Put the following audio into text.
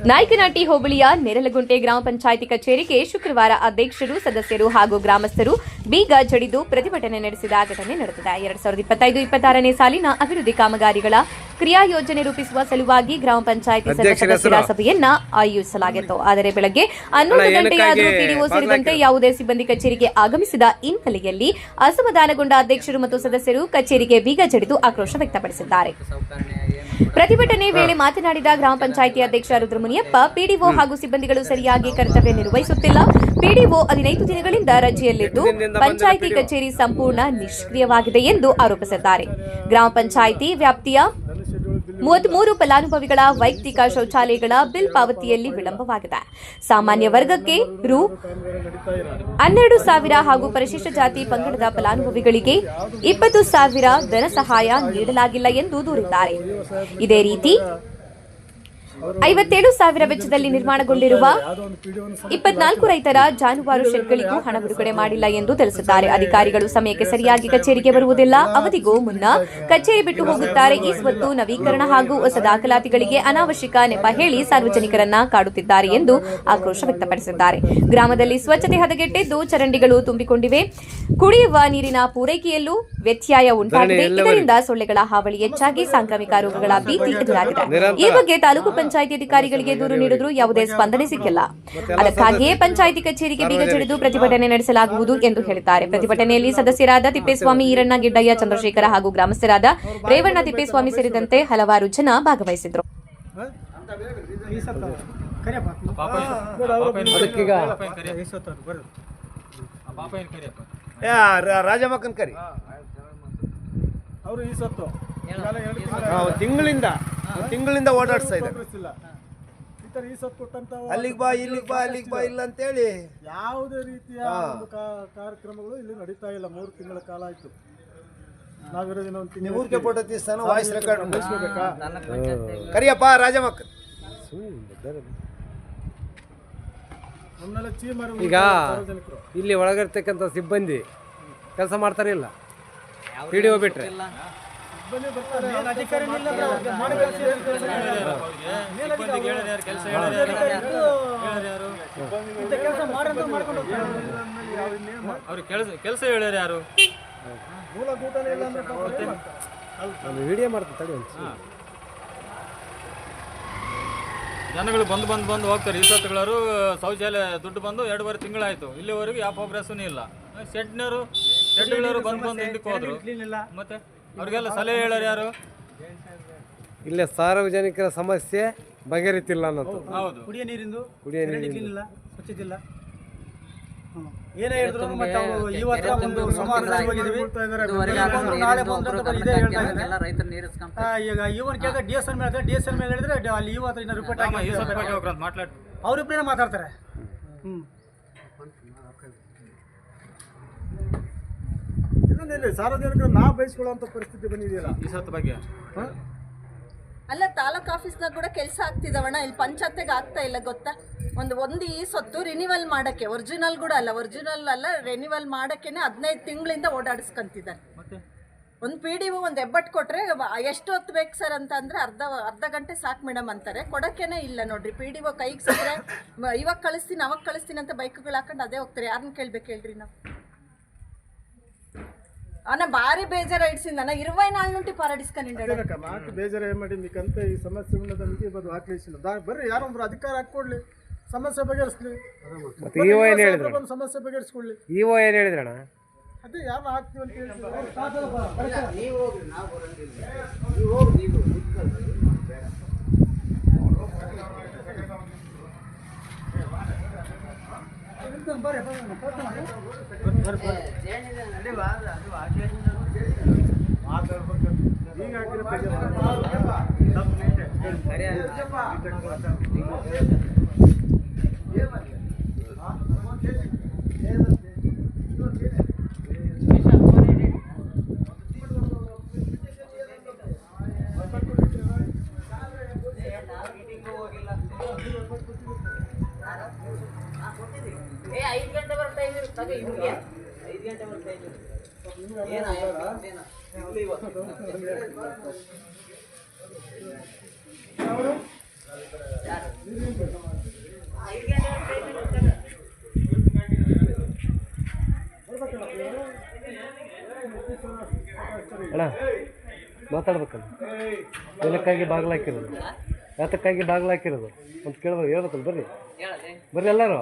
ನಾಯಕನಹಟ್ಟಿ ಹೋಬಳಿಯ ನೆರಲಗುಂಟೆ ಗ್ರಾಮ ಪಂಚಾಯಿತಿ ಕಚೇರಿಗೆ ಶುಕ್ರವಾರ ಅಧ್ಯಕ್ಷರು, ಸದಸ್ಯರು ಹಾಗೂ ಗ್ರಾಮಸ್ಥರು ಬೀಗ ಜಡಿದು ಪ್ರತಿಭಟನೆ ನಡೆಸಿದ ಘಟನೆ ನಡೆದಿದೆ. 2025-26ನೇ ಸಾಲಿನ ಅಭಿವೃದ್ಧಿ ಕಾಮಗಾರಿಗಳ ಕ್ರಿಯಾ ಯೋಜನೆ ರೂಪಿಸುವ ಸಲುವಾಗಿ ಗ್ರಾಮ ಪಂಚಾಯಿತಿ ಸದಸ್ಯರ ಸಭೆಯನ್ನ ಆಯೋಜಿಸಲಾಗಿತ್ತು. ಆದರೆ ಬೆಳಗ್ಗೆ 11 ಗಂಟೆಯಾದರೂ ಪಿಡಿಒ ಸೇರಿದಂತೆ ಯಾವುದೇ ಸಿಬ್ಬಂದಿ ಕಚೇರಿಗೆ ಆಗಮಿಸಿದ ಹಿನ್ನೆಲೆಯಲ್ಲಿ ಅಸಮಾಧಾನಗೊಂಡ ಅಧ್ಯಕ್ಷರು ಮತ್ತು ಸದಸ್ಯರು ಕಚೇರಿಗೆ ಬೀಗ ಜಡಿದು ಆಕ್ರೋಶ ವ್ಯಕ್ತಪಡಿಸಿದ್ದಾರೆ. ಪ್ರತಿಭಟನೆ ವೇಳೆ ಮಾತನಾಡಿದ ಗ್ರಾಮ ಪಂಚಾಯಿತಿ ಅಧ್ಯಕ್ಷ ರುದ್ರಮುನಿಯಪ್ಪ, ಪಿಡಿಒ ಹಾಗೂ ಸಿಬ್ಬಂದಿಗಳು ಸರಿಯಾಗಿ ಕರ್ತವ್ಯ ನಿರ್ವಹಿಸುತ್ತಿಲ್ಲ. ಪಿಡಿಒ 15 ದಿನಗಳಿಂದ ರಜೆಯಲ್ಲಿದ್ದು ಪಂಚಾಯಿತಿ ಕಚೇರಿ ಸಂಪೂರ್ಣ ನಿಷ್ಕ್ರಿಯವಾಗಿದೆ ಎಂದು ಆರೋಪಿಸಿದ್ದಾರೆ. ಗ್ರಾಮ ಪಂಚಾಯಿತಿ ವ್ಯಾಪ್ತಿಯ 33 ಫಲಾನುಭವಿಗಳ ವೈಯಕ್ತಿಕ ಶೌಚಾಲಯಗಳ ಬಿಲ್ ಪಾವತಿಯಲ್ಲಿ ವಿಳಂಬವಾಗಿದೆ. ಸಾಮಾನ್ಯ ವರ್ಗಕ್ಕೆ ರೂ 12,000 ಹಾಗೂ ಪರಿಶಿಷ್ಟ ಜಾತಿ ಪಂಗಡದ ಫಲಾನುಭವಿಗಳಿಗೆ 20,000 ಧನ ಸಹಾಯ ನೀಡಲಾಗಿಲ್ಲ ಎಂದು ದೂರಿದ್ದಾರೆ. ಇದೇ ರೀತಿ 57,000 ವೆಚ್ಚದಲ್ಲಿ ನಿರ್ಮಾಣಗೊಂಡಿರುವ 24 ರೈತರ ಜಾನುವಾರು ಶೆಡ್ಗಳಿಗೂ ಹಣ ಬಿಡುಗಡೆ ಮಾಡಿಲ್ಲ ಎಂದು ತಿಳಿಸಿದ್ದಾರೆ. ಅಧಿಕಾರಿಗಳು ಸಮಯಕ್ಕೆ ಸರಿಯಾಗಿ ಕಚೇರಿಗೆ ಬರುವುದಿಲ್ಲ, ಅವಧಿಗೂ ಮುನ್ನ ಕಚೇರಿ ಬಿಟ್ಟು ಹೋಗುತ್ತಾರೆ. ಈ ಸ್ವತ್ತು ನವೀಕರಣ ಹಾಗೂ ಹೊಸ ದಾಖಲಾತಿಗಳಿಗೆ ಅನಾವಶ್ಯಕ ನೆಪ ಹೇಳಿ ಸಾರ್ವಜನಿಕರನ್ನ ಕಾಡುತ್ತಿದ್ದಾರೆ ಎಂದು ಆಕ್ರೋಶ ವ್ಯಕ್ತಪಡಿಸಿದ್ದಾರೆ. ಗ್ರಾಮದಲ್ಲಿ ಸ್ವಚ್ಛತೆ ಹದಗೆಟ್ಟಿದ್ದು ಚರಂಡಿಗಳು ತುಂಬಿಕೊಂಡಿವೆ. ಕುಡಿಯುವ ನೀರಿನ ಪೂರೈಕೆಯಲ್ಲೂ ವ್ಯತ್ಯಯ ಉಂಟಾಗಿದೆ. ಇದರಿಂದ ಸೊಳ್ಳೆಗಳ ಹಾವಳಿ ಹೆಚ್ಚಾಗಿ ಸಾಂಕ್ರಾಮಿಕ ರೋಗಗಳ ಭೀತಿ ಎದುರಾಗಿದೆ. ಈ ಬಗ್ಗೆ ತಾಲೂಕು ಪಂಚಾಯಿತಿ ಅಧಿಕಾರಿಗಳಿಗೆ ದೂರು ನೀಡಿದರೂ ಯಾವುದೇ ಸ್ಪಂದನೆ ಸಿಕ್ಕಿಲ್ಲ. ಅದಕ್ಕಾಗಿಯೇ ಪಂಚಾಯಿತಿ ಕಚೇರಿಗೆ ಬೀಗ ಜಡಿದು ಪ್ರತಿಭಟನೆ ನಡೆಸಲಾಗುವುದು ಎಂದು ಹೇಳಿದ್ದಾರೆ. ಪ್ರತಿಭಟನೆಯಲ್ಲಿ ಸದಸ್ಯರಾದ ತಿಪ್ಪೇಸ್ವಾಮಿ, ಈರಣ್ಣ, ಗಿಡ್ಡಯ್ಯ, ಚಂದ್ರಶೇಖರ ಹಾಗೂ ಗ್ರಾಮಸ್ಥರಾದ ರೇವಣ್ಣ, ತಿಪ್ಪೇಸ್ವಾಮಿ ಸೇರಿದಂತೆ ಹಲವಾರು ಜನ ಭಾಗವಹಿಸಿದ್ರು. ರಾಜಮಕ್ಕನ್ ಕರಿ ಅವರು ಈ ಸತ್ತು ತಿಂಗಳಿಂದ ಓಡಾಡ್ತಾ ಇದ್ದಾರೆ. ಅಲ್ಲಿಗೆ ಬಾ ಇಲ್ಲಿಗೆ ಬಾ ಅಲ್ಲಿಗೆ ಬಾ ಇಲ್ಲ ಅಂತೇಳಿ ಯಾವುದೇ ರೀತಿಯ ಕಾರ್ಯಕ್ರಮಗಳು ಇಲ್ಲಿ ನಡೀತಾ ಇಲ್ಲ. 3 ತಿಂಗಳ ಕಾಲ ಆಯ್ತು. ನಾವಿರೋದಿನ ಒಂದು ತಿಂಗಳು ಊರಿಗೆ ಫೋಟೋ ತೀರ್ಸ್ತಾನ, ವಾಯ್ಸ್ ರೆಕಾರ್ಡ್ ಮಾಡಿಸ್ಬೇಕಾ? ಕರಿಯಪ್ಪ ರಾಜಮಕ್ಕನ್. ಈಗ ಇಲ್ಲಿ ಒಳಗಿರ್ತಕ್ಕಂಥ ಸಿಬ್ಬಂದಿ ಕೆಲಸ ಮಾಡ್ತಾರಿಲ್ಲ, ಪಿಡಿಒ ಬಿಟ್ರೆ ಕೆಲಸ ಹೇಳ್ಯಾರ ಯಾರು? ವಿಡಿಯೋ ಮಾಡ್ತಾರೆ. ಜನಗಳು ಬಂದು ಹೋಗ್ತಾರೆ. ಈ ಸತ್ತುಗಳವರು ಶೌಚಾಲಯ ದುಡ್ಡು ಬಂದು 2.5 ತಿಂಗಳಾಯ್ತು. ಇಲ್ಲಿವರೆಗೂ ಯಾವ ಪ್ರೋಗ್ರೆಸ್ಸೂ ಇಲ್ಲ. ಶೆಡ್ಗಳವರು ಬಂದು ಹಿಂದಕ್ಕೆ ಹೋದ್ರು. ಮತ್ತೆ ಅವ್ರಿಗೆಲ್ಲ ಸಲಹೆ ಹೇಳೋರು ಯಾರು? ಇಲ್ಲೇ ಸಾರ್ವಜನಿಕರ ಸಮಸ್ಯೆ ಬಗೆಹರಿತಿಲ್ಲ ಅನ್ನೋದು. ಹೌದು, ಕುಡಿಯ ನೀರಿಂದು ನೀರಿಲ್ಲ, ಸ್ವಚ್ಛತೆ ಇಲ್ಲ. ಏನೇ ಹೇಳಿದ್ರು ಮತ್ತೆ ಅವರು ಇವತ್ತು ಒಂದು ಸಮಾವೇಶದಲ್ಲಿ ಹೋಗಿದ್ವಿ. ನಾಳೆ ಬಂದ್ರೆ ಇದೇ ಹೇಳ್ತಾ ಇದ್ದಾರೆ. ಈಗ ಇವನ್ ಕೇಳಿದ್ರೆ DSL ಮೇಲೆ ಹೇಳಿದ್ರೆ ಅಲ್ಲಿ ಇವತ್ತು ಇನ್ನ ರಿಪೋರ್ಟ್ ಆಗಿ ಅವರಿಬ್ಬರೇ ಮಾತಾಡ್ತಾರೆ. ಸಾರ್ವಜನಿಕರು ನಾವು ಬಯಸ್ಕೊಳ್ಳುವಂತ ಪರಿಸ್ಥಿತಿ ಬಂದಿದೆಯಲ್ಲ ಈ ಸತ್ತು ಬಗ್ಗೆ. ಅಲ್ಲ, ತಾಲೂಕ್ ಆಫೀಸ್ನಾಗ ಕೂಡ ಕೆಲಸ ಆಗ್ತಿದವಣ್ಣ, ಇಲ್ಲಿ ಪಂಚಾಯತ್ಗೆ ಆಗ್ತಾ ಇಲ್ಲ ಗೊತ್ತಾ? ಒಂದು ಈ ಸೊತ್ತು ರಿನಿವಲ್ ಮಾಡಕ್ಕೆ ಒರಿಜಿನಲ್ ಅಲ್ಲ ರಿನಿವಲ್ ಮಾಡಕ್ಕೇನೆ 15 ತಿಂಗಳಿಂದ ಓಡಾಡಿಸ್ಕೊಂತಿದ್ದಾರೆ. ಒಂದು PDO ಒಂದು ಹೆಬ್ಬಟ್ಟು ಕೊಟ್ರೆ ಎಷ್ಟು ಹೊತ್ತು ಬೇಕು ಸರ್ ಅಂತ ಅಂದ್ರೆ ಅರ್ಧ ಗಂಟೆ ಸಾಕು ಮೇಡಮ್ ಅಂತಾರೆ. ಕೊಡೋಕ್ಕೇನೆ ಇಲ್ಲ ನೋಡ್ರಿ. PDO ಕೈಗೆ ಸಿಕ್ಕರೆ ಇವಾಗ ಕಳಿಸ್ತೀನಿ ಅವಾಗ ಕಳಿಸ್ತೀನಿ ಅಂತ ಬೈಕ್ಗಳು ಹಾಕೊಂಡು ಅದೇ ಹೋಗ್ತಾರೆ. ಯಾರನ್ನ ಕೇಳ್ಬೇಕು ಹೇಳ್ರಿ ನಾವು? ಅವನ ಭಾರಿ ಬೇಜಾರ ಇಡ್ಸಿಂದ 24 నుండి ಪಾರಾಡಿಸ್ಕೊಂಡು ನಾಲ್ಕು ಬೇಜಾರ ಏನ್ ಮಾಡಿ ನಿಕ್ಕಂತ ಈ ಸಮಸ್ಯೆ ಉನ್ನತಕ್ಕೆ ಬದು ಹಾಕ್ಲಿಸಿಲ್ಲ. ಬರ್ರಿ ಯಾರೊಬ್ರು ಅಧಿಕಾರ ಹಾಕೊಡ್ಲಿ, ಸಮಸ್ಯೆ ಬಗೆಹರಿಸ್ಲಿ. ಸಮಸ್ಯೆ ಬಗೆಹರಿಸ್ಕೊಳ್ಳಿ. ಇಒ ಏನ್ ಹೇಳಿದ್ರಣ್ಣ? ಅದೇ ಯಾರು ಹಾಕ್ತೀವಿ ಅಂತ ಹೇಳ್ತೀವಿ. ಅಣ್ಣ ಮಾತಾಡ್ಬೇಕಲ್ಲ, ಏನಕ್ಕಾಗಿ ಬಾಗಿಲಾಕಿರೋದು, ಯಾತಕ್ಕಾಗಿ ಬಾಗಿಲಾಕಿರೋದು ಅಂತ ಕೇಳ್ಬೇಕು, ಹೇಳ್ಬೇಕಲ್ಲ. ಬರ್ರಿ ಬರ್ರಿ ಎಲ್ಲರೂ.